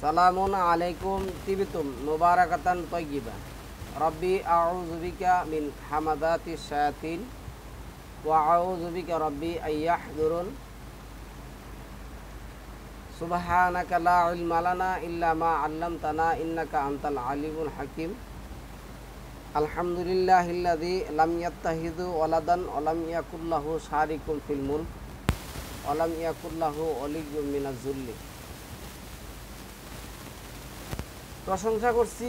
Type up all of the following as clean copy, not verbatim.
সালামুন আলাইকুম তিবিতুম মুবারাকাতান তাইয়্যিবা রাব্বি আউযু বিকা মিন হামাযাতিশ শায়াতিন ওয়া আউযু বিকা রাব্বি আইয়াহযুরুন সুবহানাকা লা ইলমা লানা ইল্লা মা 'আল্লামতানা ইন্নাকা আনতাল আলিমুল হাকিম আলহামদুলিল্লাহিল্লাযী লাম ইয়াত্তাখিযু ওয়ালাদান ওয়া লাম ইয়াকুল লাহু শারিকুন ফিল মুলক ওয়া লাম ইয়াকুল লাহু ওয়ালিয়্যুম মিনাজ যুল্লি। প্রশংসা করছি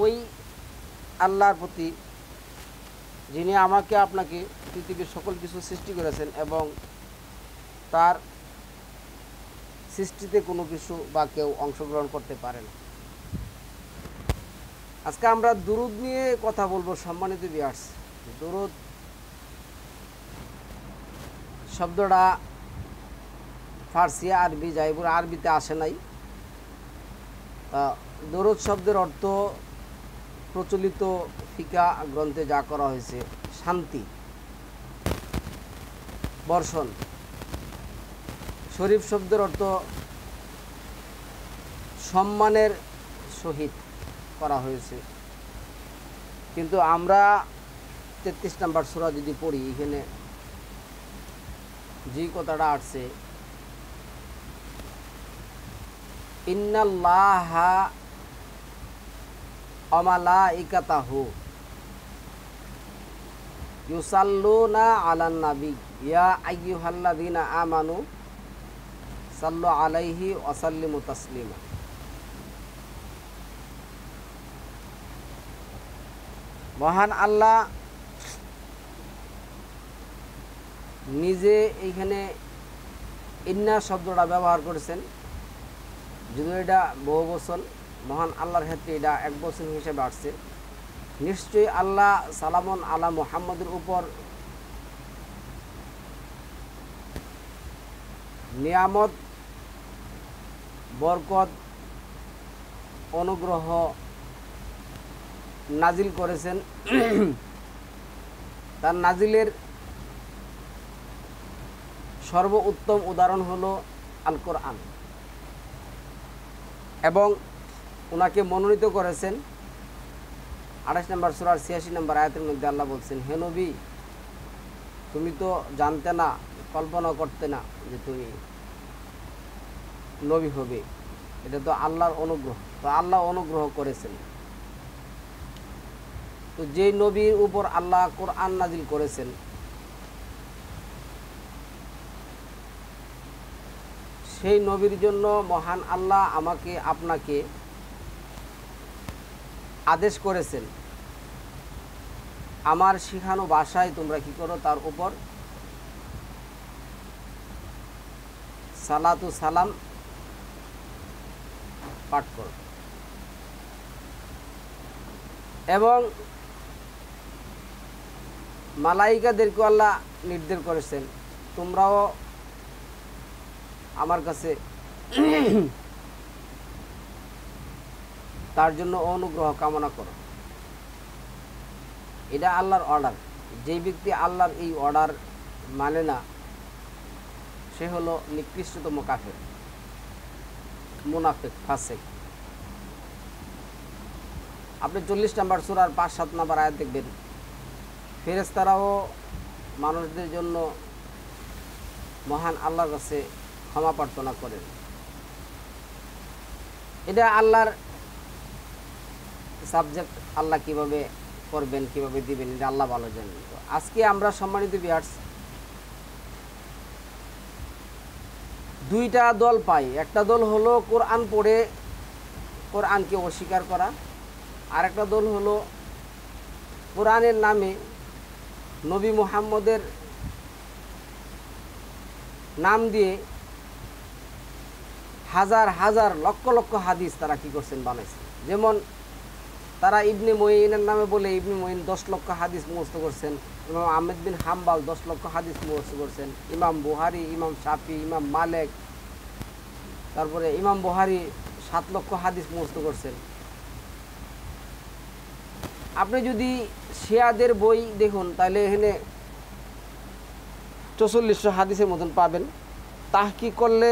ওই আল্লাহর প্রতি যিনি আমাকে আপনাকে পৃথিবীর সকল কিছু সৃষ্টি করেছেন এবং তার সৃষ্টিতে কোনো কিছু বা কেউ অংশগ্রহণ করতে পারে না। আজকে আমরা দুরুদ নিয়ে কথা বলবো। সম্মানিত ভিউয়ার্স, দুরুদ শব্দটা ফার্সি আরবি যাইবুর আরবিতে আসে নাই। দরুদ শব্দের অর্থ প্রচলিত ফিকা গ্রন্থে যা করা হয়েছে শান্তি বর্ষণ। শরীফ শব্দের অর্থ সম্মানের সহিত করা হয়েছে, কিন্তু আমরা 33 নম্বর সূরা যদি পড়ি, এখানে যে কথাটা আসছে ইন্নাল্লাহা ওয়া মালাইকাতাহু ইউসাল্লুনা আলান নাবী ইয়া আইয়ুহাল্লাযীনা আমানু সাল্লু আলাইহি ওয়া সাল্লিমু তাসলিমা। মহান আল্লাহ নিজে এইখানে ইন্না শব্দটা ব্যবহার করেছেন, যদিও এটা বহু বচন। মহান আল্লাহর ক্ষেত্রে এটা এক বচন হিসেবে আসছে। নিশ্চয়ই আল্লাহ সালামুন আলা মুহাম্মদের উপর নিয়ামত, বরকত, অনুগ্রহ নাজিল করেছেন। তার নাজিলের সর্বোত্তম উদাহরণ হলো আল কোরআন, এবং ওনাকে মনোনীত করেছেন 28 নম্বর সূরার 86 নম্বর আয়াতের মধ্যে আল্লাহ বলছেন, হে নবী, তুমি তো জানতে না, কল্পনা করতে না যে তুমি নবী হবে। এটা তো আল্লাহর অনুগ্রহ। তো আল্লাহ অনুগ্রহ করেছেন। তো যে নবীর উপর আল্লাহ কোরআন নাজিল করেছেন, সেই নবীর জন্য মহান আল্লাহ আমাকে আপনাকে আদেশ করেছেন, আমার শিখানো ভাষায় তোমরা কি করো, তার উপর সালাতু সালাম পাঠ করো। এবং মালাইকাদেরকে আল্লাহ নির্দেশ করেছেন, তোমরাও আমার কাছে তার জন্য অনুগ্রহ কামনা করো। এটা আল্লাহর অর্ডার। যেই ব্যক্তি আল্লাহর এই অর্ডার মানে না, সে হলো নিকৃষ্টতম কাফের, মুনাফিক, ফাসিক। আপনি 40 নম্বর সূরার 5-7 নম্বর আয়াত দেখবেন, ফেরেশতারাও মানুষদের জন্য মহান আল্লাহর কাছে ক্ষমা প্রার্থনা করেন। এটা আল্লাহর সাবজেক্ট। আল্লাহ কিভাবে করবেন, কিভাবে দিবেন, এটা আল্লাহ ভালো জানেন। তো আজকে আমরা সম্মানিত ভিউয়ার্স দুইটা দল পাই। একটা দল হলো কোরআন পড়ে কোরআনকে অস্বীকার করা, আর একটা দল হলো কোরআনের নামে নবী মুহাম্মদের নাম দিয়ে হাজার হাজার লক্ষ লক্ষ হাদিস তারা কি করছেন, বানাইছে। যেমন তারা ইবনে মুঈনের নামে বলে ইবনে মুঈন 10 লক্ষ হাদিস মুখস্থ করছেন, ইমাম আহমেদ বিন হাম্বাল 10 লক্ষ হাদিস মুখস্থ করছেন, ইমাম বুহারি, ইমাম শাফি, ইমাম মালিক, তারপরে ইমাম বুহারি 7 লক্ষ হাদিস মুখস্থ করছেন। আপনি যদি শিয়াদের বই দেখুন, তাহলে এখানে 4400 হাদিসের মতন পাবেন। তাহকিক করলে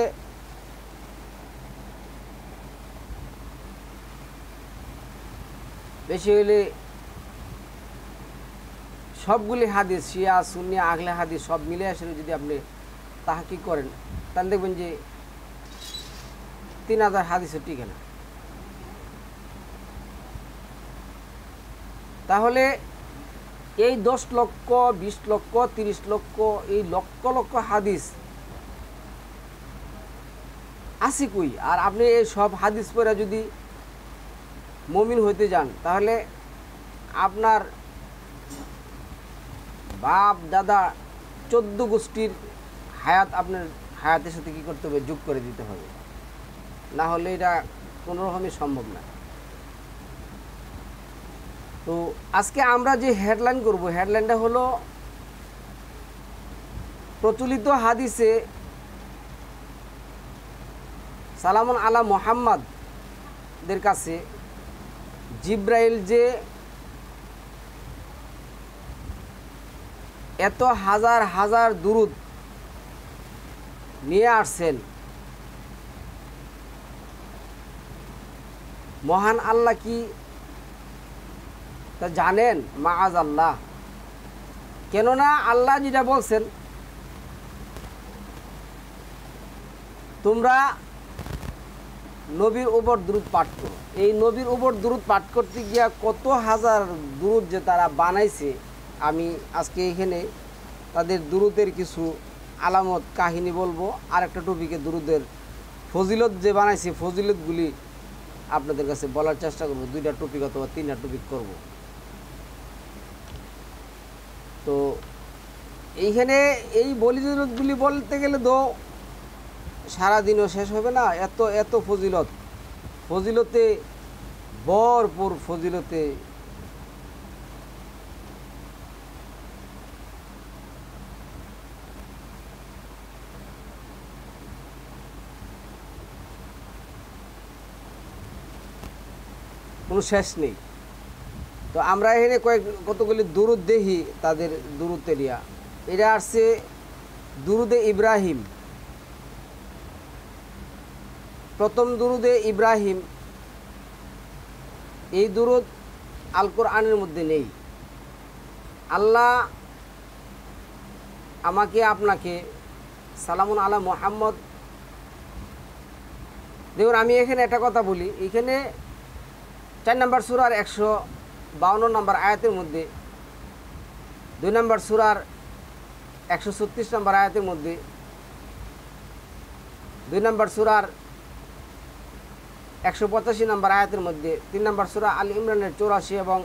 বেশি হইলে সবগুলি হাদিস শিয়া সুন্নি আহলে হাদিস সব মিলে আসলে যদি আপনি তাহকিক করেন তাহলে দেখবেন যে 3000 হাদিসও টিকে না। তাহলে এই 10 লক্ষ 20 লক্ষ 30 লক্ষ এই লক্ষ লক্ষ হাদিস আছে কই? আর আপনি এই সব হাদিস পড়ে যদি মুমিন হইতে যান তাহলে আপনার বাপ দাদা 14 গোষ্ঠীর হায়াত আপনার হায়াতের সাথে কী করতে হবে? যোগ করে দিতে হবে, না হলে এটা কোনো রকমই সম্ভব না। তো আজকে আমরা যে হেডলাইন করব, হেডলাইনটা হলো প্রচলিত হাদিসে সালামুন আলা মুহাম্মাদের কাছে জিব্রাইল যে এত হাজার হাজার দুরূদ নিয়ে আসছেন, মহান আল্লাহ কি তা জানেন? মাআজ আল্লাহ। কেননা আল্লাহ যেটা বলছেন, তোমরা নবীর উপর দুরূদ পাঠ করো। এই নবীর উপর দুরূদ পাঠ করতে গিয়া কত হাজার দুরূদ যে তারা বানাইছে, আমি আজকে এখানে তাদের দুরূদের কিছু আলামত কাহিনী বলবো, আর একটা টপিকে দুরূদের ফজিলত যে বানাইছে ফজিলতগুলি আপনাদের কাছে বলার চেষ্টা করব। 2টা টপিক অথবা 3টা টপিক করব। তো এইখানে এই বলিদুরুদগুলি বলতে গেলে তো সারাদিনও শেষ হবে না। এত এত ফজিলতে ভরপুর, ফজিলতে কোনো শেষ নেই। তো আমরা এখানে কতগুলি দুরূদ দেখি, তাদের দুরূদ এরিয়া। এটা আসছে দুরূদে ইব্রাহিম। প্রথম দুরূদে ইব্রাহিম, এই দুরূদ আল কোরআনের মধ্যে নেই। আল্লাহ আমাকে আপনাকে সালামুন আলা মুহাম্মদ, দেখুন আমি এখানে একটা কথা বলি, এখানে 4 নম্বর সূরার 152 নম্বর আয়াতের মধ্যে, 2 নম্বর সূরার 136 নম্বর আয়াতের মধ্যে, 2 নম্বর সূরার 185 নম্বর আয়াতের মধ্যে, 3 নম্বর সূরা আল ইমরানের 84 এবং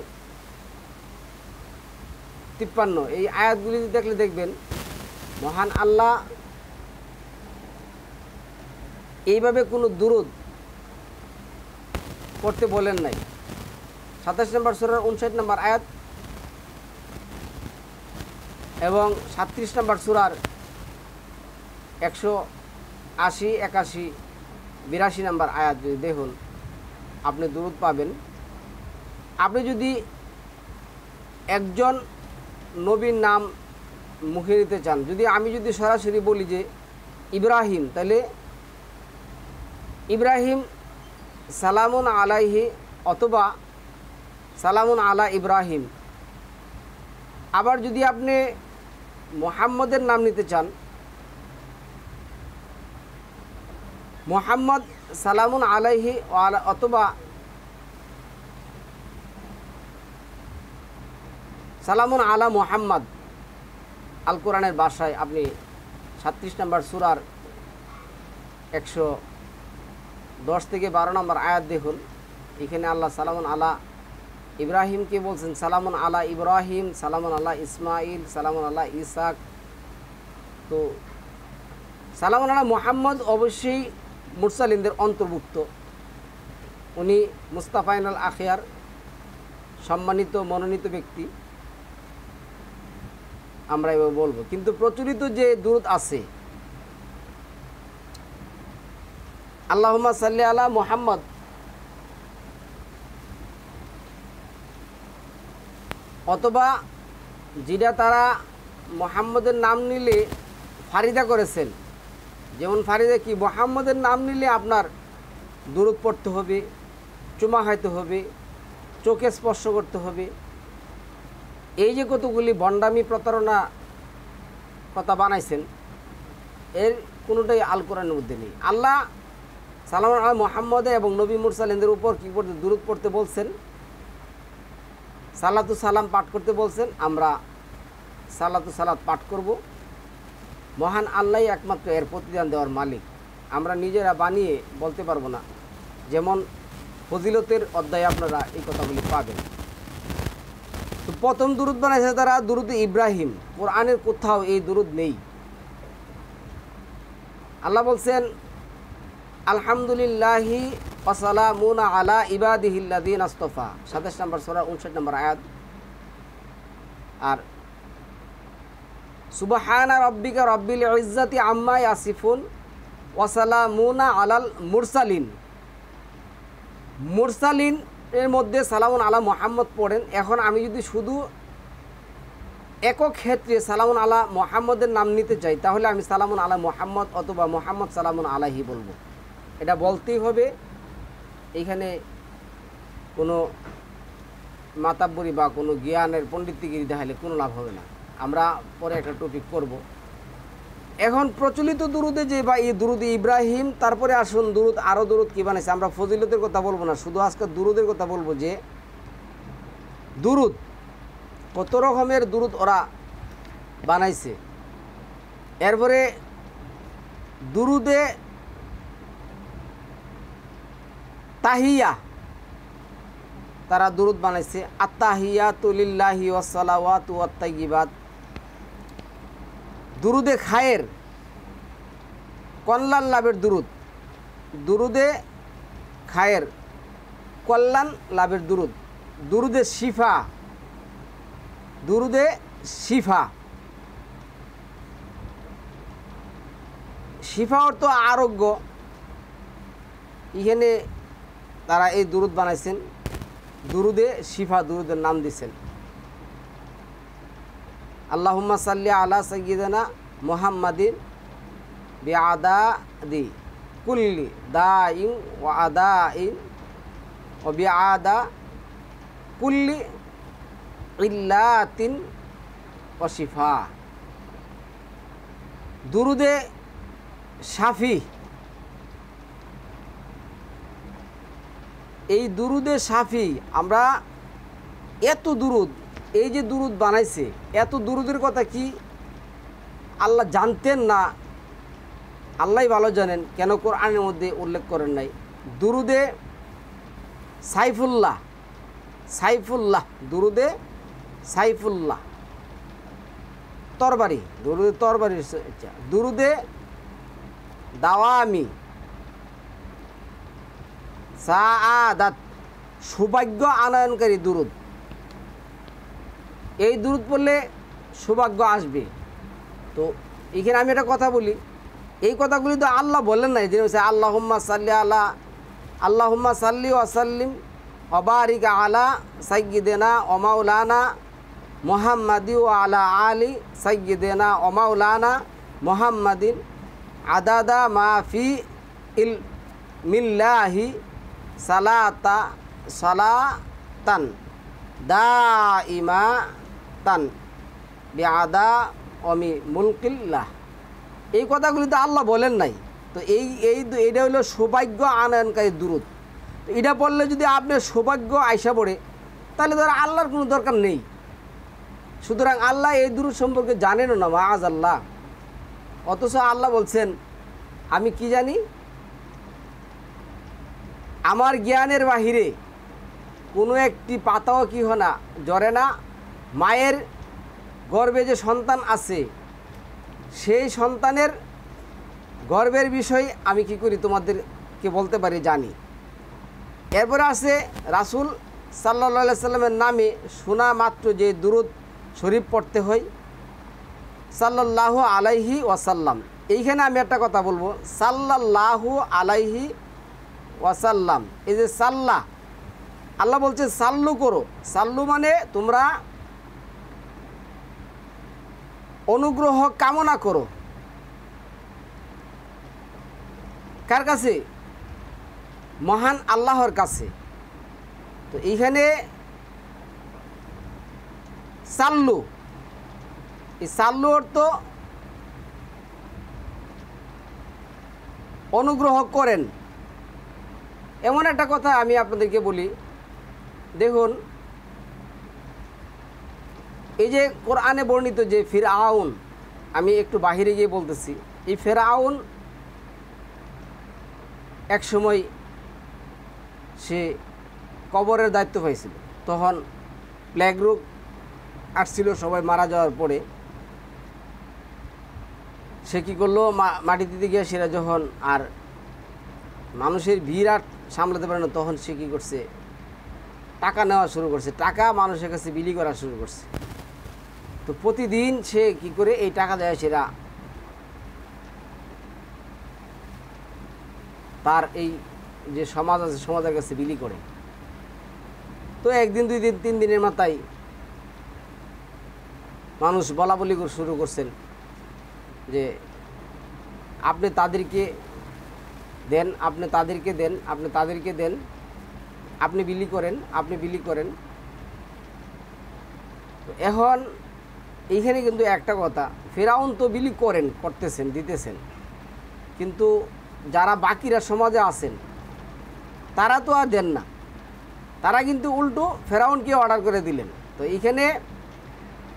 53, এই আয়াতগুলি দেখলে দেখবেন মহান আল্লাহ এইভাবে কোনো দুরূদ পড়তে বলেন নাই। 27 নম্বর সূরার 59 নম্বর আয়াত এবং 37 নম্বর সূরার 180, 81, 82 নম্বর আয়াত যদি দেখুন আপনি দুরূদ পাবেন। আপনি যদি একজন নবীর নাম মুখে নিতে চান, আমি যদি সরাসরি বলি যে ইব্রাহিম, তাহলে ইব্রাহিম সালামুন আলাইহি অথবা সালামুন আলা ইব্রাহিম। আবার যদি আপনি মুহাম্মদের নাম নিতে চান, মুহাম্মদ সালামুন আলাইহি অথবা সালামুন আলা মুহাম্মদ। আল কোরআনের ভাষায় আপনি 37 নম্বর সূরার 110 থেকে 12 নম্বর আয়াত দেখুন, এখানে আল্লাহ সালামুন আলা ইব্রাহিমকে বলছেন সালামুন আলা ইব্রাহিম, সালামুন আলা ইসমাইল, সালামুন আলা ইসাক। তো সালামুন আলা মুহাম্মদ অবশ্যই মুরসালিনদের অন্তর্ভুক্ত, উনি মুস্তাফাইনাল আখিয়ার, সম্মানিত মনোনীত ব্যক্তি, আমরা এভাবে বলবো। কিন্তু প্রচলিত যে দুরূদ আছে, আল্লাহুম্মা সাল্লি আলা মুহাম্মদ, অথবা যেটা তারা মুহাম্মদের নাম নিলে ফারিদা করেছেন, যেমন ফারিদা কি, মুহাম্মদের নাম নিলে আপনার দুরূদ পড়তে হবে, চুমা খাইতে হবে, চোখে স্পর্শ করতে হবে। এই যে কতগুলি ভণ্ডামি প্রতারণা কথা বানাইছেন, এর কোনোটাই আল কোরআনের মধ্যে নেই। আল্লাহ সালাম আলা মুহাম্মদ এবং নবী মুরসালিনদের উপর কী করতে দুরূদ পড়তে বলছেন, সালাতু সালাম পাঠ করতে বলছেন। আমরা সালাতু সালাত পাঠ করব। মহান আল্লাহই একমাত্র এর প্রতিদান দেওয়ার মালিক। আমরা নিজেরা বানিয়ে বলতে পারবো না। যেমন ফজিলতের অধ্যায়ে আপনারা এই কথাগুলি পাবেন। তো প্রথম দুরূদ বানাইছে তারা দুরূদ ইব্রাহিম। কোরআনের কোথাও এই দুরূদ নেই। আল্লাহ বলছেন আলহামদুলিল্লাহি ওয়া সালামুন আলা ইবাদিহিল্লাযিনা আসতাফা, 27 নম্বর সূরা 59 নম্বর আয়াত। আর সুবহানা রাব্বিকা রাব্বিল ইজ্জাতি আম্মা ইয়াসিফুন ওয়া সালামুন আলাল মুরসালিন। মুরসালিন এর মধ্যে সালামুন আলা মুহাম্মদ পড়েন। এখন আমি যদি শুধু একক ক্ষেত্রে সালামুন আলা মুহাম্মদের নাম নিতে চাই, তাহলে আমি সালামুন আলা মুহাম্মদ অথবা মুহাম্মদ সালামুন আলাইহি বলবো। এটা বলতেই হবে। এখানে কোনো মাতাব্বরি বা কোনো জ্ঞানের পণ্ডিতগিরি দেখালে কোনো লাভ হবে না। আমরা পরে একটা টপিক করব। এখন প্রচলিত দুরুদে যে বা এই দুরুদ ইব্রাহিম, তারপরে আসুন দুরুদ আরও দুরুদ কী বানাইছে। আমরা ফজিলতের কথা বলবো না, শুধু আজকে দুরুদের কথা বলবো যে দুরুদ কত রকমের দুরুদ ওরা বানাইছে। এরপরে দুরুদে তাহিয়া তারা দুরুদ বানাইছে। আত্তাহিয়াতু লিল্লাহি ওয়াস সালাওয়াতু ওয়াত তাইয়্যিবাত। দুরুদে খায়ের, কল্যাণ লাভের দুরুদ। দুরুদে খায়ের, কল্যাণ লাভের দুরুদ। দুরুদে শিফা, দুরুদে শিফা। শিফা অর্থ আরোগ্য। এখানে তারা এই দুরুদ বানাইছেন। দুরুদে শিফা, দুরুদের নাম দিচ্ছেন আল্লাহুম্মা সাল্লি আলা সাইয়্যিদিনা মুহাম্মাদিন বিআদাদি কুল্লি দাইন ওয়া আদাইন ওয়া বিআদা কুল্লি ইল্লাতিন ওয়া শিফা। দুরুদে শাফি, এই দুরুদে শাফি আমরা এত দুরুদ, এই যে দুরুদ বানাইছে, এত দুরুদের কথা কি আল্লাহ জানতেন না? আল্লাহই ভালো জানেন কেন কোরআনের মধ্যে উল্লেখ করেন নাই। দুরুদে সাইফুল্লাহ, সাইফুল্লাহ, দুরুদে সাইফুল্লাহ তরবারি, দুরুদে তরবারি। দুরুদে দাওয়ামি, সাআদাত, সৌভাগ্য আনয়নকারী দুরুদ। এই দুরুদ পড়লে সৌভাগ্য আসবে। তো এখানে আমি একটা কথা বলি, এই কথাগুলি তো আল্লাহ বলেন নাই যে আল্লাহুম্মা সাল্লি আলা, আল্লাহুম্মা সাল্লি ওয়া সাল্লিম ওয়া বারিক আলা সাইয়্যিদিনা ওয়া মাওলানা মুহাম্মাদি ওয়া আলা আলি সাইয়্যিদিনা ওয়া মাওলানা মুহাম্মাদিন আদাদা মা ফি ইলমিল্লাহি সালাতান দাইমাতান বিআদা অমি মুলকিল্লাহ। এই কথাগুলি তো আল্লাহ বলেন নাই। তো এইটা হলো সৌভাগ্য আনয়নকারী দুরুদ। তো এটা পড়লে যদি আপনার সৌভাগ্য আইসা পড়ে, তাহলে ধর আল্লাহর কোনো দরকার নেই। সুতরাং আল্লাহ এই দুরুদ সম্পর্কে জানেনও না, মাআজ আল্লাহ। অথচ আল্লাহ বলছেন আমি কি জানি, আমার জ্ঞানের বাহিরে কোনো একটি পাতাও কি হয় না, ঝরে না। মায়ের গর্ভে যে সন্তান আছে, সেই সন্তানের গর্বের বিষয় আমি কি করি তোমাদেরকে বলতে পারি, জানি। এরপরে আছে রাসূল সাল্লাল্লাহু আলাইহি সাল্লামের নামে শোনা মাত্র যে দুরুদ শরীফ পড়তে হয়, সাল্লাল্লাহু আলাইহি ওয়াসাল্লাম। এইখানে আমি একটা কথা বলবো, সাল্লাল্লাহু আলাইহি ওয়াসাল্লাম। এই যে সাল্লাহ, আল্লাহ বলছে সাল্লু করো। সাল্লু মানে তোমরা অনুগ্রহ কামনা করো। কার কাছে? মহান আল্লাহর কাছে। তো এইখানে সাল্লু, এই সাল্লু অর্থ অনুগ্রহ করেন। এমন একটা কথা আমি আপনাদেরকে বলি, দেখুন এই যে কোরআনে বর্ণিত যে ফিরআউন, আমি একটু বাহিরে গিয়ে বলতেছি, এই ফিরআউন এক সময় সে কবরের দায়িত্ব পাইছিল, তখন প্লেগ রোগ আসছিল সবাই মারা যাওয়ার পরে। সে কী করলো, মাটি দিতে গিয়ে সেরা যখন আর মানুষের ভিড় আর সামলাতে পারে না, তখন সে কী করছে, টাকা নেওয়া শুরু করছে, টাকা মানুষের কাছে বিলি করা শুরু করছে। তো প্রতিদিন সে কি করে এই টাকা দেয়, সেরা তার এই যে সমাজ আছে সমাজের কাছে বিলি করে। তো একদিন, দুই দিন, 3 দিনের মাথায় মানুষ বলা বলি শুরু করছেন যে আপনি তাদেরকে দেন, আপনি তাদেরকে দেন, আপনি তাদেরকে দেন, আপনি বিলি করেন, আপনি বিলি করেন। এখন এইখানে কিন্তু একটা কথা, ফেরাউন তো বিলি করতেছেন, দিতেছেন, কিন্তু যারা বাকিরা সমাজে আছেন তারা তো আর দেন না, তারা কিন্তু উল্টো ফেরাউনকে অর্ডার করে দিলেন। তো এইখানে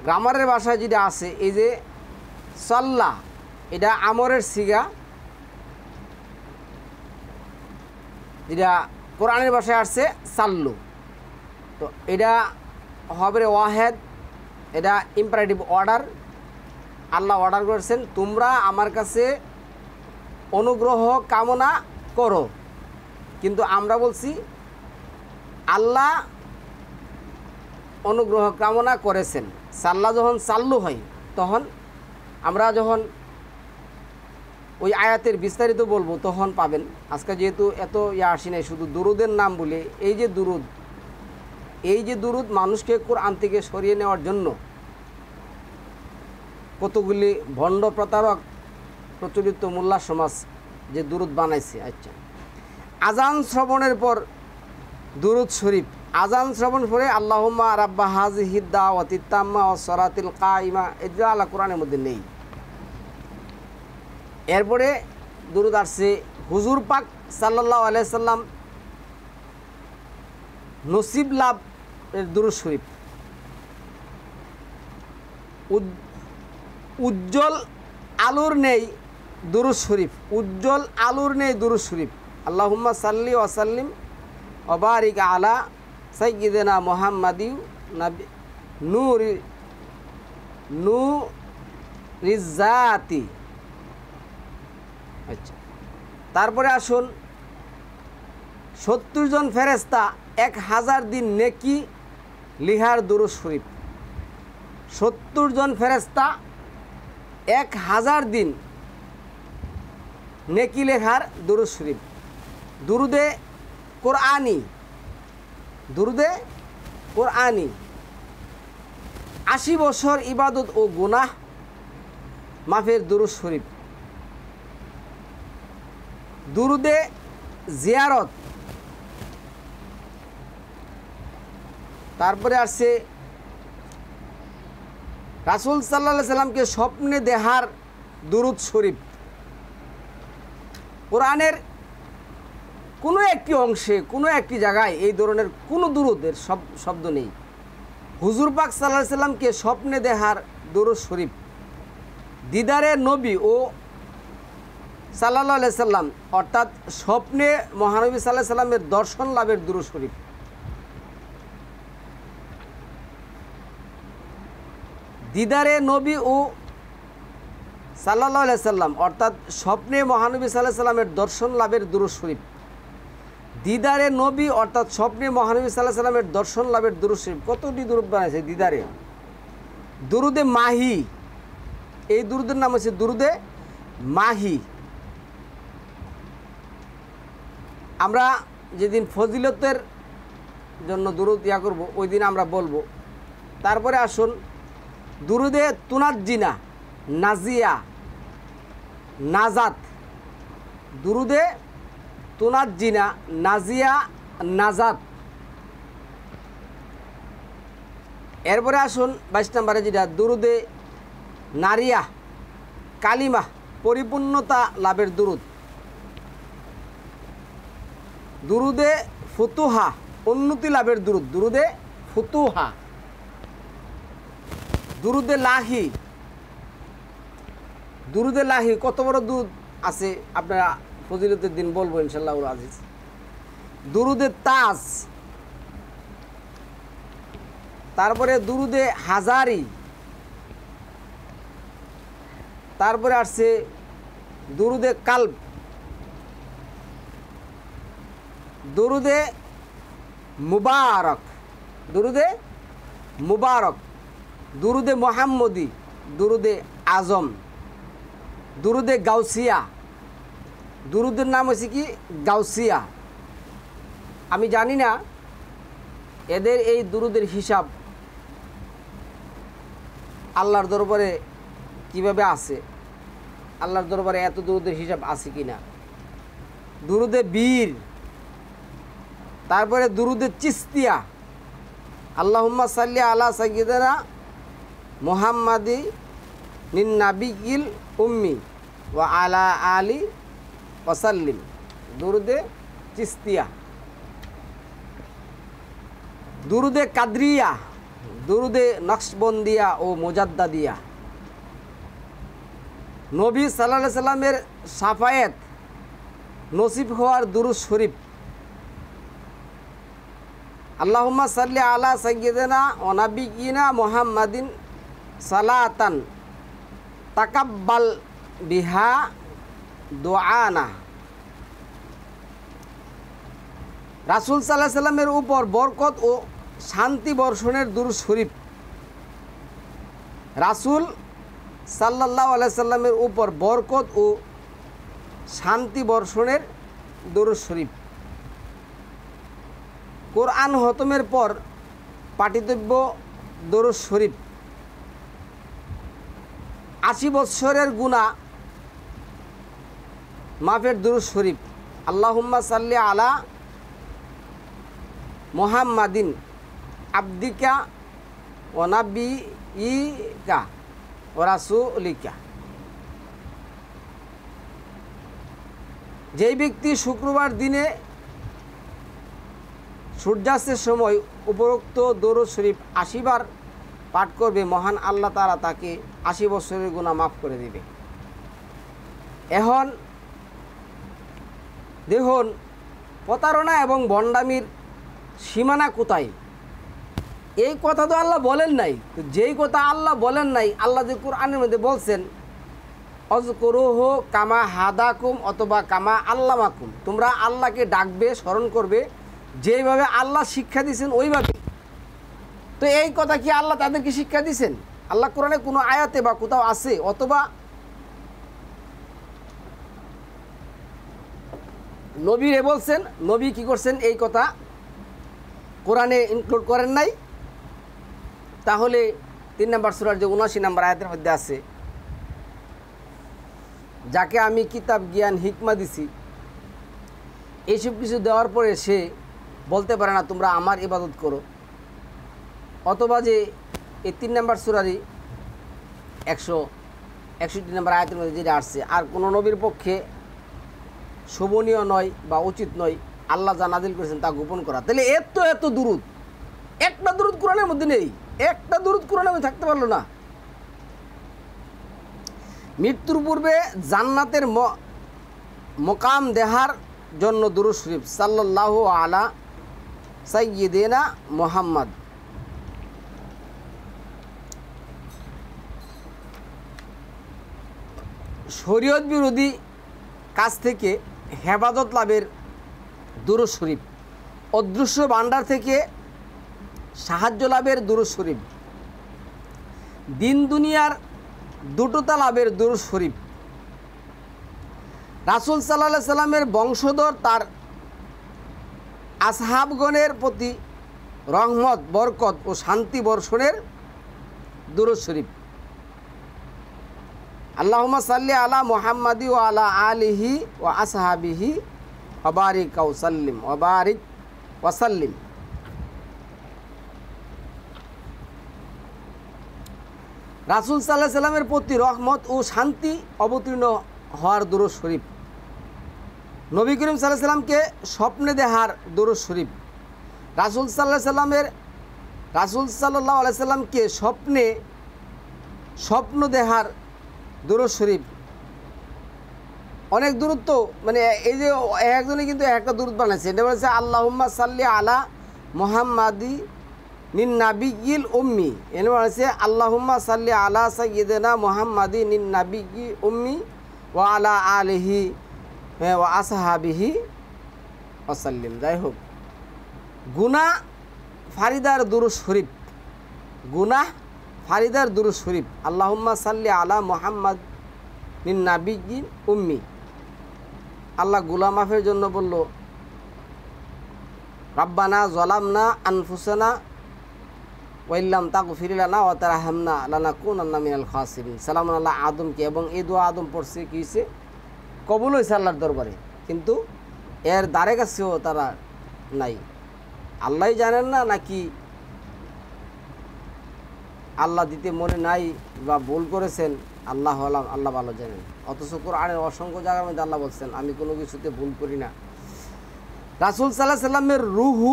গ্রামারের ভাষায় যেটা আছে, এই যে সাল্লাহ, এটা আমরের সিগা, যেটা কোরআনের ভাষায় আসছে সাল্লু। তো এটা হবে ওয়াহেদ, এটা ইম্পারেটিভ অর্ডার। আল্লাহ অর্ডার করেছেন তোমরা আমার কাছে অনুগ্রহ কামনা করো, কিন্তু আমরা বলছি আল্লাহ অনুগ্রহ কামনা করেছেন। সাল্লাহ যখন সাল্লু হয়, তখন আমরা যখন ওই আয়াতের বিস্তারিত বলবো তখন পাবেন। আজকে যেহেতু এত আসি নাই, শুধু দুরুদের নাম বলে, এই যে দুরুদ মানুষকে কোরআন থেকে সরিয়ে নেওয়ার জন্য কতগুলি ভণ্ড প্রতারক প্রচলিত মোল্লা সমাজ যে দুরুদ বানাইছে। আচ্ছা, আজান শ্রবণের পর দুরুদ শরীফ, আজান শ্রবণ পরে আল্লাহুম্মা রাব্বা হাযিহিদ দাওয়াতিত তাম্মা ওয়াস সালাতিল কাইমা, এটা আল্লাহ কোরআনের মধ্যে নেই। এরপরে দুরুদ আসছে হুজুর পাক সাল্লাল্লাহু আলাইহি সাল্লাম নসিব লাভ এর দুরুদ শরীফ, উজ্জ্বল আলোর নেই দুরুদ শরীফ, উজ্জ্বল আলোর নেই দুরুদ শরীফ। আল্লাহুম্মা সাল্লি ওয়া সাল্লিম ওয়া বারিক আলা সাইয়্যিদিনা মুহাম্মাদিউ নবী নূরিজ্জাতি। আচ্ছা, তারপরে আসুন 70 জন ফেরেশতা 1000 দিন নেকি লিহার দুরুদ শরীফ। 70 জন ফেরেশতা 1000 দিন নেকি লেখার দুরুদ শরীফ। দুরুদে কোরআনি, দুরুদে কোরআনি 80 বছর ইবাদত ও গুনাহ মাফের দুরুদ শরীফ। দুরুদে জিয়ারত, তারপরে আসছে রাসূল সাল্লাল্লাহু আলাইহি সাল্লামকে স্বপ্নে দেখার দুরুদ শরীফ। কোরআনের কোনো একটি অংশে, কোনো একটি জায়গায় এই ধরনের কোনো দুরুদের শব্দ নেই। হুজুর পাক সাল্লাল্লাহু আলাইহি সাল্লামকে স্বপ্নে দেখার দুরুদ শরীফ। দিদারে নবী ও সাল্লাল্লাহু আলাইহি সাল্লাম, অর্থাৎ স্বপ্নে মহানবী সাল্লাল্লাহু আলাইহি সাল্লামের দর্শন লাভের দুরুদ শরীফ। দিদারে নবী ও সাল্লাল্লাহু আলাইহি সাল্লাম, অর্থাৎ স্বপ্নে মহানবী সাল্লাল্লাহু আলাইহি সাল্লামের দর্শন লাভের দুরুদ শরীফ। দিদারে নবী অর্থাৎ স্বপ্নে মহানবী সাল্লাল্লাহু আলাইহি সাল্লামের দর্শন লাভের দুরুদ শরীফ। কতটি দুরুদ বানাইছে দিদারে। দুরুদে মাহি, এই দুরুদের নাম হচ্ছে দুরুদে মাহি। আমরা যেদিন ফজিলতের জন্য দুরুদ করব, ওই দিন আমরা বলবো। তারপরে আসুন দুরুদে তুনাজ্জিনা, নাজিয়া, নাজাত। দুরুদে তুনাজ্জিনা, নাজিয়া, নাজাত। এরপরে আসুন 22 নম্বরে যেটা দুরুদে নারিয়া কালিমা পরিপূর্ণতা লাভের দুরুদ। দুরুদে ফুতুহা উন্নতি লাভের দুরুদ। দুরুদে ফুতুহা। দুরুদে লাহি। দুরুদে লাহি কত বড় দুরুদ আছে আপনারা ফজিলতের দিন বলবো ইনশাআল্লাহ আজিজ। দুরুদে তাজ, তারপরে দুরুদে হাজারি, তারপরে আসছে দুরুদে কালব, দুরুদে মুবারক, দুরুদে মুবারক, দুরুদে মোহাম্মদী, দুরুদে আজম, দুরুদে গাউসিয়া। দুরুদের নাম হচ্ছে কি গাউসিয়া। আমি জানি না এদের এই দুরুদের হিসাব আল্লাহর দরবারে কিভাবে আছে, আল্লাহর দরবারে এত দুরুদের হিসাব আছে কিনা। দুরুদে বীর, তারপরে দুরুদে চিস্তিয়া, আল্লাহুম্মা সাল্লি আলা সাইয়্যিদিনা মুহাম্মাদি নিন নাবিয়িল উম্মি ওয়া আলা আলি ওয়াসাল্লিম, দুরুদে চিস্তিয়া। দুরুদে কাদরিয়া, দুরুদে নকশবন্দিয়া ও মুজাদ্দাদিয়া। নবী সাল্লাল্লাহু আলাইহি সাল্লামের শাফায়েত নসিব হওয়ার দুরুদ শরীফ, আল্লাহুম্মা সাল্লি আলা সাইয়্যিদিনা ওয়া নাবিয়িনা মুহাম্মাদিন সালাতান তাকাব্বাল বিহা দুআনা। রাসূল সাল্লাল্লাহু আলাইহি সাল্লামের উপর বরকত ও শান্তি বর্ষণের দুরূদ শরীফ, রাসূল সাল্লাল্লাহু আলাইহি সাল্লামের উপর বরকত ও শান্তি বর্ষণের দুরূদ শরীফ। কোরআন খতমের পর পাঠিতব্য দুরূদ শরীফ। 80 বৎসরের গুনাহ মাফের দুরূদ শরীফ, আল্লাহুম্মা সাল্লি আলা মুহাম্মাদিন আবদিকা ওয়া নাবিয়িকা ওয়া রাসূলিকা। যেই ব্যক্তি শুক্রবার দিনে সূর্যাস্তের সময় উপরোক্ত দরুদ শরীফ 80 বার পাঠ করবে, মহান আল্লাহ তাআলা তাকে 80 বছরের গুনাহ মাফ করে দিবে। এখন দেখুন প্রতারণা এবং ভণ্ডামির সীমানা কোথায়। এই কথা তো আল্লাহ বলেন নাই, তো যেই কথা আল্লাহ বলেন নাই, আল্লাহ যে কোরআনের মধ্যে বলছেন অযকুরুহু কামা হাদাকুম অথবা কামা আল্লামাকুম, তোমরা আল্লাহকে ডাকবে, স্মরণ করবে যেইভাবে আল্লাহ শিক্ষা দিয়েছেন ওইভাবে। তো এই কথা কি আল্লাহ তাদেরকে শিক্ষা দিয়েছেন? আল্লাহ কোরআনে কোনো আয়াতে বা কোথাও আছে? অথবা নবীরে বলছেন, নবী কি করছেন এই কথা কোরআনে ইনক্লুড করেন নাই? তাহলে 3 নম্বর সূরার যে 79 নম্বর আয়াতের মধ্যে আছে, যাকে আমি কিতাব জ্ঞান হিকমা দিছি, এইসব কিছু দেওয়ার পরে সে বলতে পারে না তোমরা আমার ইবাদত করো। অথবা যে এই 3 নম্বর সূরারই 161 নম্বর আয়াতের মধ্যে যেটা আসছে, আর কোনো নবীর পক্ষে শোভনীয় নয় বা উচিত নয় আল্লাহ যা নাজিল করেছেন তা গোপন করা। তাহলে এত দুরুদ, একটা দুরুদ কোরআনের মধ্যে নেই, একটা দুরুদ কোরআনের মধ্যে থাকতে পারলো না। মৃত্যুর পূর্বে জান্নাতের মকাম দেহার জন্য দুরূদ শরীফ, সাল্লাল্লাহু আলা সাইয়্যিদিনা মুহাম্মদ। শরীয়ত বিরোধী কাজ থেকে হেফাজত লাভের দুরূদ শরীফ, অদৃশ্য ভান্ডার থেকে সাহায্য লাভের দুরূদ শরীফ, দিন দুনিয়ার দুটোতা লাভের দুরূদ শরীফ, রাসূল সাল্লাল্লাহু আলাইহি সাল্লামের বংশধর তার আসহাবগণের প্রতি রহমত বরকত ও শান্তি বর্ষণের দুরূদ শরীফ, আল্লাহুম্মা সাল্লি আলা মুহাম্মাদি ওয়া আলা আলিহি ওয়া আসহাবিহি ওয়া বারিক ওয়া সাল্লিম ওয়া বারিক ওয়া সাল্লিম। রাসূল সাল্লাল্লাহু আলাইহি সাল্লামের প্রতি রহমত ও শান্তি অবতীর্ণ হওয়ার দুরূদ শরীফ, নবী করিম সাল্লাল্লাহু আলাইহি সাল্লামকে স্বপ্নে দেখার দুরূদ শরীফ, রাসূল সাল্লাল্লাহু আলাইহি সাল্লামকে স্বপ্ন দেখার দুরূদ শরীফ। অনেক দূরত্ব, মানে এই যে একজনে কিন্তু একটা দূরত বানাইছে, এটা বলেছে আল্লাহুম্মা সাল্লি আলা মুহাম্মাদি নিন নাবিয়িল উম্মি, এনে বলেছে আল্লাহুম্মা সাল্লি আলা সাইয়্যিদিনা মুহাম্মাদি নিন নাবিয়্যি উম্মি ওয়া আলা আলিহি ওয়া আসহাবিহি ওয়াসাল্লিম। যাই হোক, গুনাহ ফারিদার দুরূদ শরীফ, গুনাহ ফারিদার দুরূদ শরীফ, আল্লাহুম্মা সাল্লি আলা মুহাম্মাদ নিন নাবিয়্যি উম্মি। আল্লাহ গুনাহ মাফের জন্য বলল রাব্বানা যালামনা আনফুসানা ওয়া ইল্লাম তাগফির লানা ওয়া তারহামনা লানাকুনান্না মিনাল খাসিরিন। সালামুন আলা আদমকে, এবং এই দোয়া আদম পড়ছে, কী হয়েছে? কবুল হয়েছে আল্লাহর দরবারে, কিন্তু এর দ্বারে কাছেও তারা নাই। আল্লাহই জানেন না, নাকি আল্লাহ দিতে মনে নাই বা ভুল করেছেন, আল্লাহ আলাম, আল্লাহ ভালো জানেন। অথচ কোরআনের অসংখ্য জায়গার মধ্যে আল্লাহ বলছেন আমি কোনো কিছুতে ভুল করি না। রাসূল সাল্লাল্লাহু আলাইহি সাল্লামের রুহু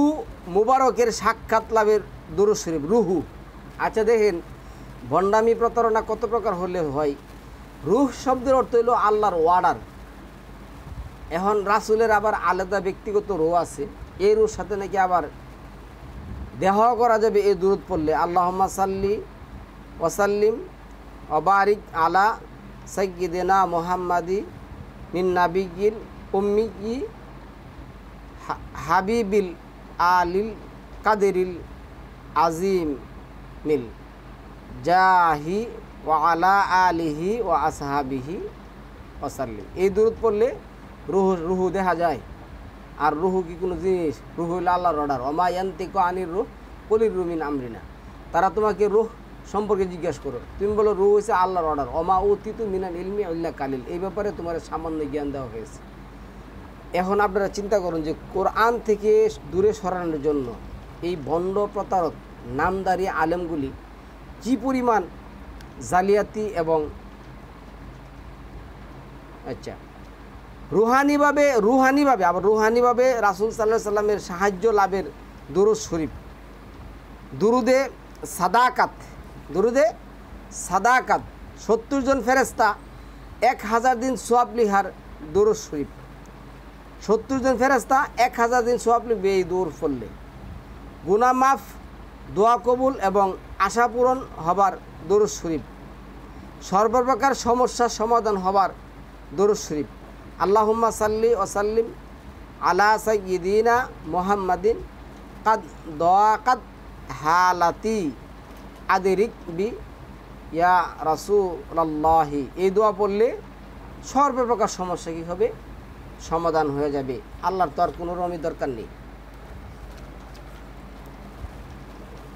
মুবারকের সাক্ষাৎ লাভের দুরূদ শরীফ, রুহু। আচ্ছা দেখেন, ভণ্ডামি প্রতারণা কত প্রকার হলে হয়। রুহ শব্দের অর্থ হলো আল্লাহর ওয়ার্ডার। এখন রাসূলের আবার আলাদা ব্যক্তিগত রুহ আছে, এই রুহর সাথে নাকি আবার দেহ করা যাবে এই দুরূদ পড়লে। আল্লাহুম্মা সাল্লি ওয়া সাল্লিম ওয়া বারিক আলা সাইয়্যিদিনা মুহাম্মাদি মিন নাবিয়্যিল উম্মি হাবিবিল আলিল কাদেরিল আজিম মিল জাহি ওয়া আলা আলিহি ওয়া আসহাবিহি ওয়াসাল্লিম। এই দুরূদ পড়লে রুহু দেখা যায়। আর রুহু কি কোনো জিনিস? রুহু হইল আল্লাহর অর্ডার। ওমা ইয়ান্তিকু আনির রুহ কুলির রুহ মিন আমরিনা। তারা তোমাকে রুহ সম্পর্কে জিজ্ঞাসা করো, তুমি বলো রুহ হচ্ছে আল্লাহর অর্ডার। ওমা উতিতু মিনাল ইলমি ইল্লা কালিল। এই ব্যাপারে তোমার সামান্য জ্ঞান দেওয়া হয়েছে। এখন আপনারা চিন্তা করুন যে কোরআন থেকে দূরে সরানোর জন্য এই ভণ্ড প্রতারক নামদারি আলেমগুলি কি পরিমাণ জালিয়াতি এবং রুহানিভাবে রাসূল সাল্লাল্লাহু আলাইহি সাল্লামের সাহায্য লাভের দুরূদ শরীফ, দুরুদে সাদাকাত 70 জন ফেরেশতা 1000 দিন সওয়াব লিহার দুরূদ শরীফ। 70 জন ফেরেশতা 1000 দিন সওয়াব লিখবে এই দূর পড়লে। গুনাহ মাফ, দোয়া কবুল এবং আশা পূরণ হবার দুরূদ শরীফ। সর্বপ্রকার সমস্যার সমাধান হবার দুরূদ শরীফ। আল্লাহুম্মা সাল্লি ওয়া সাল্লিম আলা সাইয়্যিদিনা মুহাম্মাদিন কাদ দাকাত হালাতি আদরিক বি ইয়া রাসূলুল্লাহি। এই দোয়া পড়লে সর্বপ্রকার সমস্যা কী হবে? সমাধান হয়ে যাবে। আল্লাহর তো আর কোনো রকমের দরকার নেই।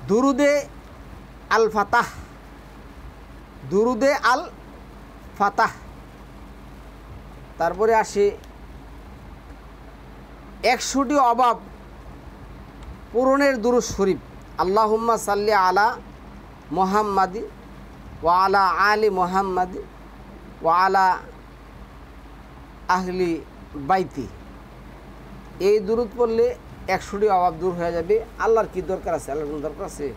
দুরুদে আল ফাতাহ, তারপরে আসে 100টি অভাব পূরণের দুরূদ শরীফ। আল্লাহুম্মা সাল্লি আলা মুহাম্মাদি ওয়া আলা আলি মুহাম্মাদি ওয়া আলা আহলি বাইতি। এই দুরূদ পড়লে 100টি অভাব দূর হয়ে যাবে। আল্লাহর কি দরকার আছে? আল্লাহর কোনো দরকার আছে?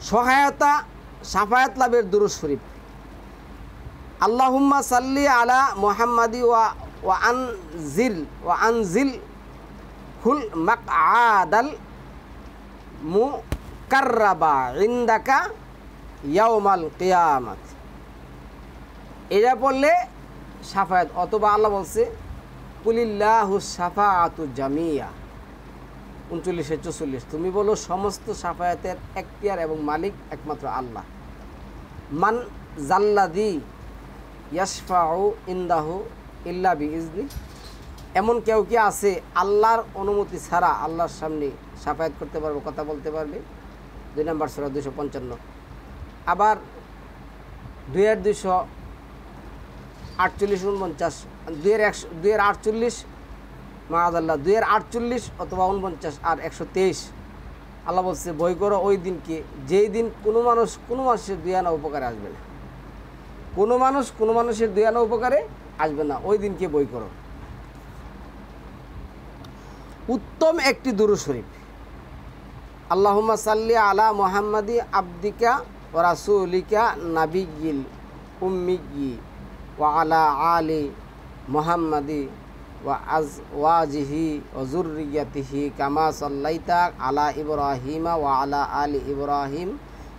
সহায়তা সাফায়াত লাভের দুরূদ শরীফ। আল্লাহুম্মা সাল্লি আলা মুহাম্মাদি ওয়া আনজিল হুল মাকআদাল মুকাররাবা ইনদাকা ইয়াউমাল কিয়ামাত। এটা পড়লে সাফায়াত। অথবা আল্লাহ বলছে কুলিল্লাহু সাফাআতু জামিয়া 39-44। তুমি বলো সমস্ত সাফায়াতের এখতিয়ার এবং মালিক একমাত্র আল্লাহ। মান জাল্লাযী ইয়াশফাউ ইনদাহু ইল্লা বিইজনি। এমন কেউ কি আছে আল্লাহর অনুমতি ছাড়া আল্লাহর সামনে সাফায়াত করতে পারবে, কথা বলতে পারবে? 2 নম্বর সূরা 255। আবার 2248-49, 2048 মাআযাল্লাহ 2048 অথবা 49 আর 123 আল্লাহ বলছে বই করো ওই দিনকে, যেই দিন কোনো মানুষের দুই আনা উপকারে আসবে না, কোনো মানুষের দুই আনা উপকারে আসবে না, ওই দিনকে বই করো। উত্তম একটি দুরূদ শরীফ, আল্লাহুম্মা সাল্লি আলা মুহাম্মাদি আবদিকা ওয়া রাসূলিকা নাবিয়্যিল উম্মিয়্যি ওয়া আলা আলি মুহাম্মাদি ওয়া আজওয়াজিহি ওয়া যুররিয়াতিহি কামা সাল্লাইতা আলা ইব্রাহিমা ওয়া আলা আলি ইব্রাহিম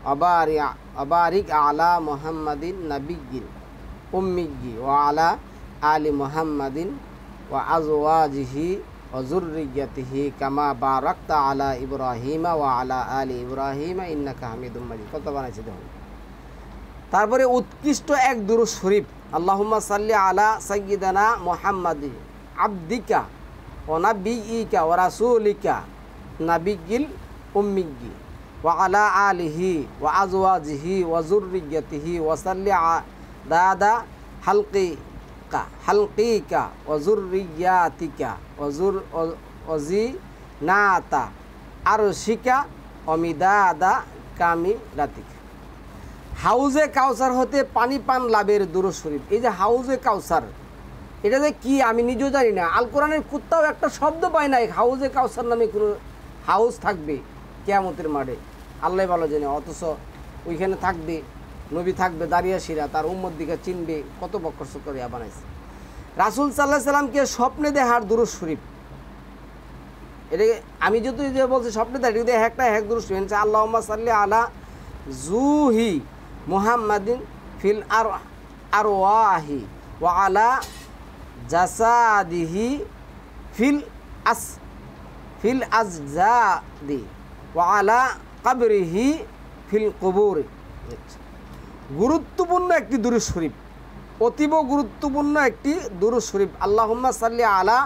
ওয়া বারিক আলা মুহাম্মাদিন নাবিয়্যিল উম্মিয়্যি ওয়া আলা আলি মুহাম্মাদিন ওয়া আজওয়াজিহি ওয়া যুররিয়াতিহি কামা বারাকতা আলা ইব্রাহিমা ওয়া আলা আলি ইব্রাহিমা ইন্নাকা হামিদুম মাজিদ। কত বানাইছে দেখুন। তারপরে উৎকৃষ্ট এক দুরূদ শরীফ, আল্লাহুম্মা সাল্লি আলা সাইয়্যিদানা মুহাম্মাদি আবদিকা ওয়া নাবিয়্যিকা ওয়া রাসূলিকা নাবিয়্যিল উম্মিয়্যি ওয়া আলা আলিহি ওয়া আজওয়াজিহি ওয়া যুররিয়াতিহি ওয়া সাল্লি দাদা হালকিকা ওয়া যুররিয়াতিকা ওয়া জিনাতা আরশিকা ওয়া মিদাদা কামিলাতিকা। হাউজে কাউসার হতে পানি পান লাভের দুরূদ শরীফ। এই যে হাউজে কাউসার, এটা যে কি আমি নিজেও জানি না, আল কোরআনের কুত্তাও একটা শব্দ পায় না হাউজে কাউসার নামে কোনো হাউস থাকবে কিয়ামতের মাঠে, আল্লাহ ভালো জানে। অথচ ওইখানে থাকবে নবী, থাকবে দাঁড়িয়াসীরা, তার উম্মত দিকে চিনবে, কত বকর করিয়া বানাইছে। রাসূল সাল্লাল্লাহু আলাইহি সাল্লামকে স্বপ্নে দেখার দুরূদ শরীফ, এটা আমি যদি যে বলছি স্বপ্নে দেখি একটা এক দুরূদ শরীফ, আল্লাহুম্মা সাল্লি আলা জুহি মুহাম্মাদিন ফিল আরওয়াহি ওয়া আলা জাসাদিহি ফিল আজজাদি ওয়া আলা কবরিহি ফিল কুবুরি। গুরুত্বপূর্ণ একটি দুরূদ শরীফ, অতীব গুরুত্বপূর্ণ একটি দুরূদ শরীফ, আল্লাহুম্মা সাল্লি আলা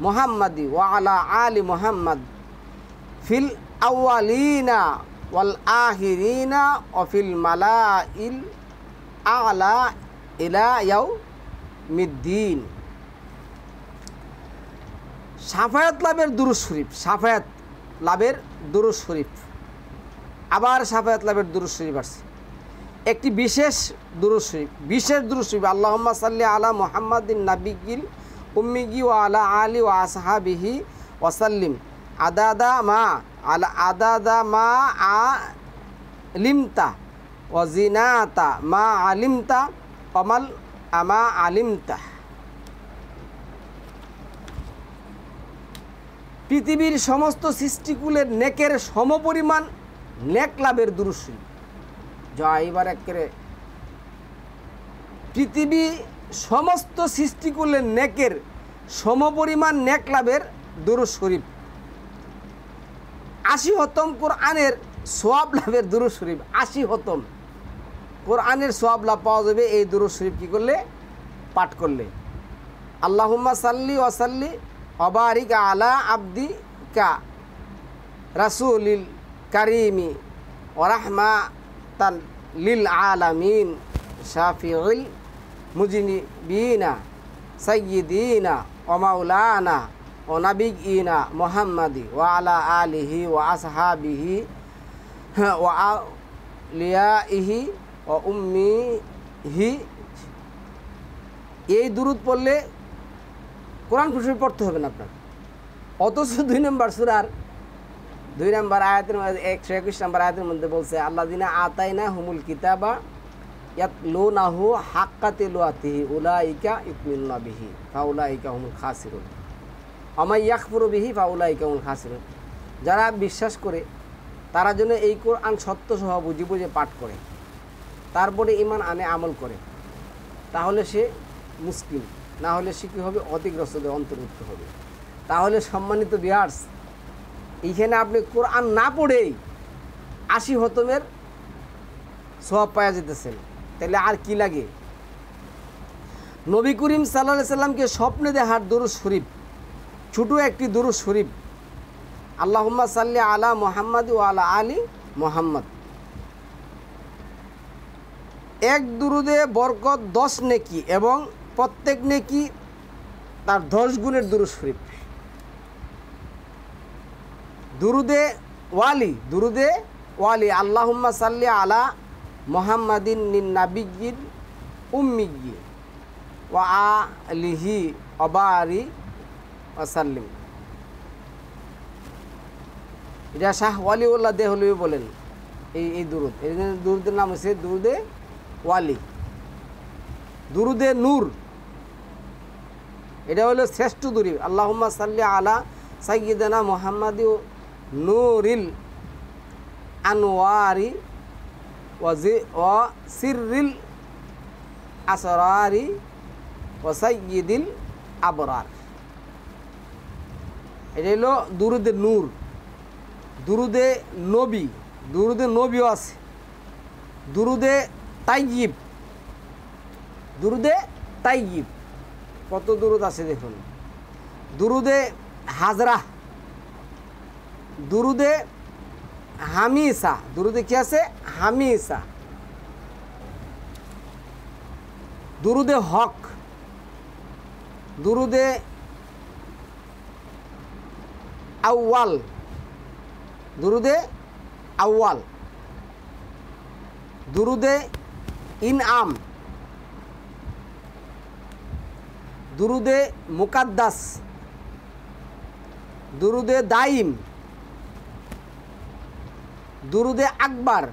মুহাম্মাদি ওয়া আলা আলি মুহাম্মাদ ফিল আউয়ালিনা ওয়াল আখিরিনা ওয়া ফিল মালাইল আলা ইলা ইয়াউমিদ্দিন। শাফায়াত লাভের দুরূদ শরীফ, শাফায়াত লাভের দুরূদ শরীফ, আবার শাফায়াত লাভের দুরূদ শরীফ আছে। একটি বিশেষ দুরূদ শরীফ, আল্লাহুম্মা সাল্লি আলা মুহাম্মাদিন নাবিয়্যিল উম্মিয়্যি ওয়া আলা আলি ওয়া আসহাবিহি ওয়া সাল্লিম আদাদা মা আলিমতা ওয়া জিনাতা মা আলিমতা ওয়ামাল আমা আলিমতা। পৃথিবীর সমস্ত সৃষ্টিকুলের নেকের সমপরিমাণ নেক লাভের দুরূদ শরীফ। যা এবার একেবারে পৃথিবী সমস্ত সৃষ্টিকুলের নেকের সমপরিমাণ নেক লাভের দুরূদ শরীফ। 80 খতম কোরআনের সওয়াব লাভের দুরূদ শরীফ, 80 খতম কোরআনের সওয়াব লাভ পাওয়া যাবে এই দুরূদ শরীফ কি করলে? পাঠ করলে। আল্লাহুম্মা সাল্লি ওয়া সাল্লি ওয়া বারিক আলা আবদিকা রাসূলিল কারীমি ওয়া রাহমাতান লিল আলামিন শাফিউল মুজনিবিনা সাইয়্যিদিনা ওয়া মাওলানা ও নাবিয়্যিনা মুহাম্মাদি ওয়া আলা আলিহি ওয়া আসহাবিহি ওয়া আলিয়াইহি ওয়া উম্মিহি। এই দুরূদ পড়লে কোরআন শরীফ পড়তে হবে না আপনার। অথচ 2 নম্বর সূরার 2 নম্বর আয়াতের মধ্যে 121 নম্বর আয়াতের মধ্যে বলছে আল্লাযিনা আতাইনা হুমুল কিতাবা ইয়াতলুনাহু হাক্কা তিলাওয়াতিহি উলাইকা ইউমিনুনা বিহি ফাউলাইকা হুমুল খাসিরুন আমা ইয়াকফুরু বিহি ফাউলাইকা হুমুল খাসিরুন। যারা বিশ্বাস করে তারা যেন এই কোরআন সত্য সহ বুঝে বুঝে পাঠ করে, তারপরে ঈমান আনে, আমল করে, তাহলে সে মুসলিম, না হলে সে কী হবে? অতিগ্রস্তদের অন্তর্ভুক্ত হবে। তাহলে সম্মানিত ভিউয়ার্স, এইখানে আপনি কোরআন না পড়েই 80 খতমের সওয়াব পাওয়া যেতেছেন, তাহলে আর কি লাগে? নবী করিম সাল্লাল্লাহু আলাইহি সাল্লামকে স্বপ্নে দেখার দুরূদ শরীফ, ছোট একটি দুরূদ শরীফ, আল্লাহুম্মা সাল্লি আলা মুহাম্মাদ ওয়া আলা আলি মুহাম্মাদ। এক দুরুদে বরকত 10 নেকি এবং প্রত্যেক নেকি তার 10 গুণের দুরূদ শরীফ। দুরুদে ওয়ালি, দুরুদে ওয়ালি। আল্লাহুম্মা সাল্লি আলা মুহাম্মাদিন নাবিয়্যিল উম্মিয়্যি ওয়া আলিহি ওয়া বারিক ওয়া সাল্লিম। এটা শাহ ওয়ালিউল্লাহ দেহলভী বলেন এই দুরুদ। এই দুরুদের নাম হচ্ছে দুরুদে ওয়ালি, দুরুদে নূর। এটা হলো শ্রেষ্ঠ দুরুদ। আল্লাহুম্মা সাল্লি আলা সাইয়্যিদিনা মুহাম্মাদি নূরিল আনওয়ারি ওয়া সিররিল আসরারি ওয়া সাইয়্যিদিল আবরার। এটা হলো দুরুদে নূর। দুরুদে নবী, দুরুদে নবীও আছে। দুরুদে তাইয়িব, দুরুদে তাইয়িব কত দুরুদ আছে দেখুন। দুরুদে হাজরা, দুরুদে হামিসা, দুরুদে কি আছে হামিসা। দুরুদে হক, দুরুদে আউয়াল, দুরুদে আউয়াল, দুরুদে ইনআম, দুরুদে মুকাদ্দাস, দুরুদে দাইম, দুরুদে আকবার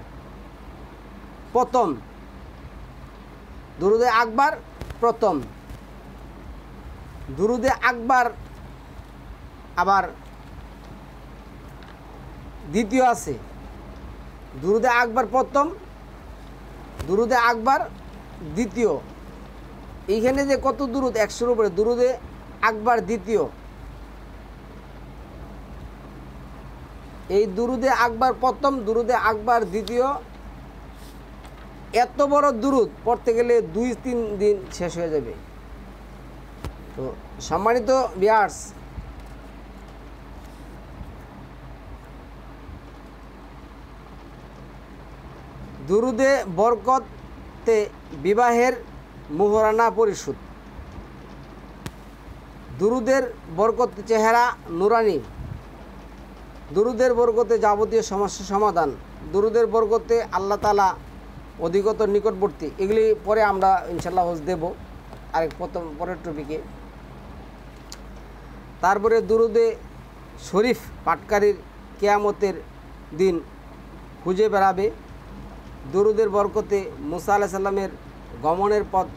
প্রথম, দুরুদে আকবার প্রথম, দুরুদে আকবার আবার দ্বিতীয় আছে। দুরুদে আকবার প্রথম, দুরুদে আকবার দ্বিতীয়। এইখানে যে কত দুরুদ 100-এর উপরে। দুরুদে আকবার দ্বিতীয়, এই দুরুদে আকবার প্রথম, দুরুদে আকবার দ্বিতীয়। এত বড় দুরুদ পড়তে গেলে 2-3 দিন শেষ হয়ে যাবে। তো সম্মানিত ভিউয়ার্স, দুরুদে বরকতে বিবাহের মোহরানা পরিশোধ। দুরুদের বরকতে চেহারা নুরানি। দুরুদের বরকতে যাবতীয় সমস্যা সমাধান। দুরুদের বরকতে আল্লাহ তাআলা অধিকতর নিকটবর্তী। এগুলি পরে আমরা ইনশাল্লাহ হোজ দেব আরেক পরের টপিকে। তারপরে দুরুদে শরীফ পাটকারীর কিয়ামতের দিন খুঁজে বেড়াবে। দুরুদের বরকতে মুসা আলাইহিস সালামের গমনের পথ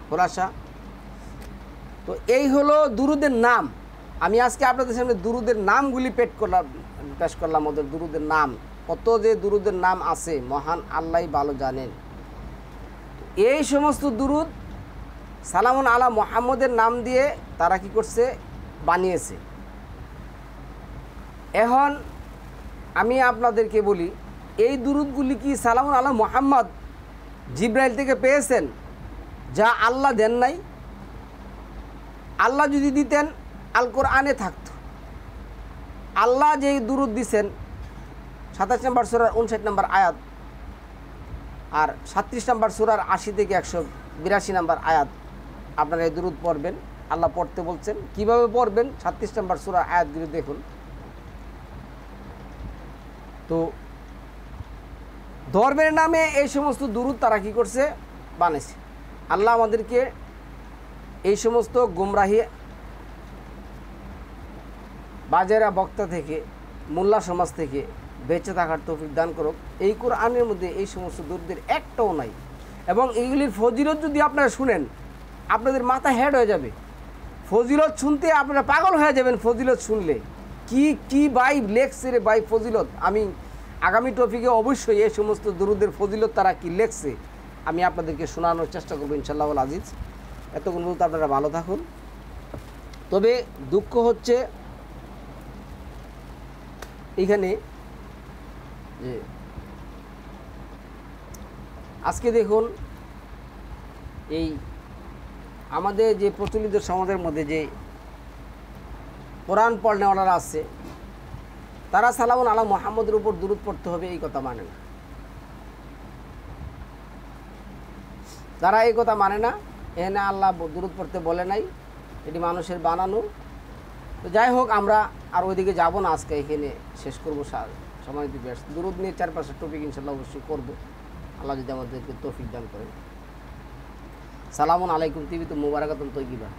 খোলাসা। তো এই হলো দুরুদের নাম। আমি আজকে আপনাদের সামনে দুরুদের নামগুলি পেশ করলাম। ওদের দুরুদের নাম, কত যে দুরুদের নাম আছে মহান আল্লাহই ভালো জানেন। এই সমস্ত দুরুদ সালামুন আলা মুহাম্মদের নাম দিয়ে তারা কি করছে, বানিয়েছে। এখন আমি আপনাদেরকে বলি, এই দুরুদগুলি কি সালামুন আলা মুহাম্মদ জিব্রাইল থেকে পেয়েছেন, যা আল্লাহ দেন নাই? আল্লাহ যদি দিতেন আল কোরআনে থাকতো। আল্লাহ যেই দুরুদ দিছেন 27 নম্বর সূরার 59 নম্বর আয়াত, আর 37 নম্বর সূরার 80 থেকে 182 নম্বর আয়াত, আপনারা এই দুরুদ পড়বেন। আল্লাহ পড়তে বলছেন। কিভাবে পড়বেন? 36 নম্বর সূরার আয়াতগুলো দেখুন। তো ধর্মের নামে এই সমস্ত দুরুদ তারা কি করছে, বানিয়েছে। আল্লাহ আমাদেরকে এই সমস্ত গুমরাহি বাজেরা বক্তা থেকে, মোল্লা সমাজ থেকে বেঁচে থাকার তৌফিক দান করুক। এই কোরআনের মধ্যে এই সমস্ত দুরুদের একটাও নাই। এবং এইগুলির ফজিলত যদি আপনারা শুনেন, আপনাদের মাথা হেড হয়ে যাবে। ফজিলত শুনতে আপনারা পাগল হয়ে যাবেন। ফজিলত শুনলে কি বাই লেখছে রে বাই ফজিলত। আমি আগামী টপিকে অবশ্যই এই সমস্ত দুরুদের ফজিলত তারা কি লেখছে আমি আপনাদেরকে শোনানোর চেষ্টা করবো ইনশাআল্লাহ আজিজ। এতক্ষণ পর্যন্ত আপনারা ভালো থাকুন। তবে দুঃখ হচ্ছে এইখানে যে আজকে দেখুন, এই আমাদের যে প্রচলিত সমাজের মধ্যে যে কোরআন পড়নেওয়ালারা আছে, তারা সালামুন আলা মুহাম্মদের উপর দুরুদ পড়তে হবে এই কথা মানে না। তারা এই কথা মানে না। এখানে আল্লাহ দুরুদ পড়তে বলে নাই, এটি মানুষের বানানো। তো যাই হোক, আমরা আর ওইদিকে যাব না, আজকে এখানে শেষ করবো সম্মানিত ভিউয়ার্স, দুরূদ নিয়ে 4-5টা টপিক ইনশাআল্লাহ অবশ্যই করব, আল্লাহ যদি আমাদেরকে তৌফিক দান করেন। সালামুন আলাইকুম, তিবিতুম মুবারাকাতুন তৈয়িবা।